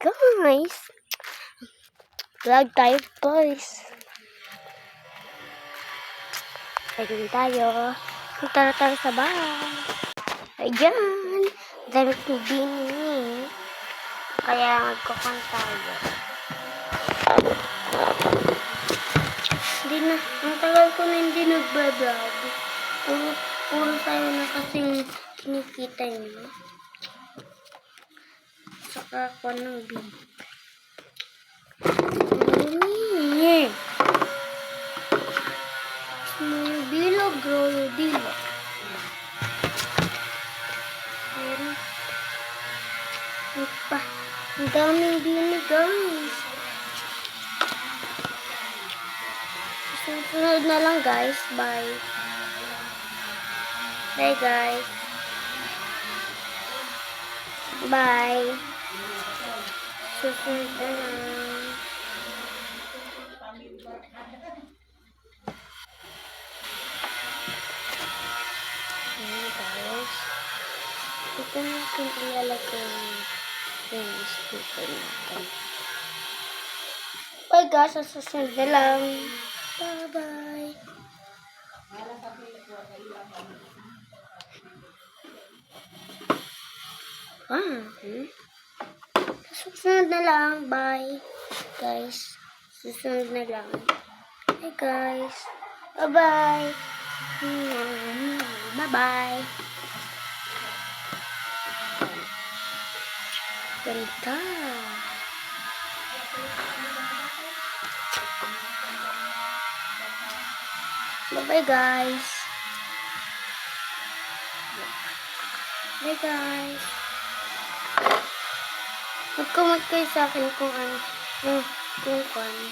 guys. Vlog tayo guys. Pwede tayo. Tara tayo sa bahay. Ayan. Dami kong bini. Kaya magkukan tayo. Hindi na. Ang tagal ko na hindi nagbablog. Puro tayo na kasing kinikita nyo. Saka ako ng bini. Bilog, grow bilog. Meron pa. Ang daming bini, guys. Susunod na lang, guys. Bye. Bye, guys. Bye. Susunod na lang. Ayan, guys. Ito natin ilalagay yung sticker natin. Bye, guys. Susunod na lang. Bye-bye. Susunod na lang. Bye, guys. Susunod na lang. Hey, guys. Bye-bye. Bye-bye. Ganda. Bye-bye, guys. Bye, guys. Mag-comment kayo sa akin kung ano. Kung ano.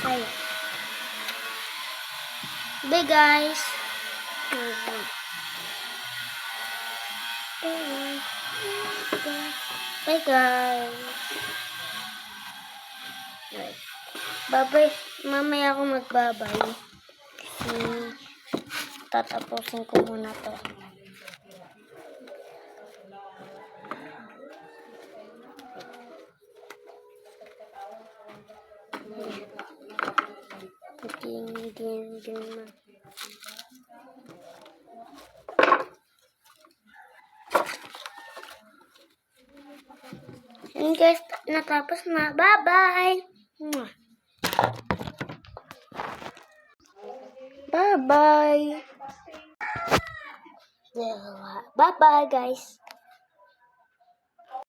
Saya. Bye, guys. Bye, guys. Bye-bye. Mamaya ako magbabay. Kasi tatapusin ko muna to. Hindi naman. And guys, natapos na. Bye-bye! Bye-bye! Bye-bye, guys!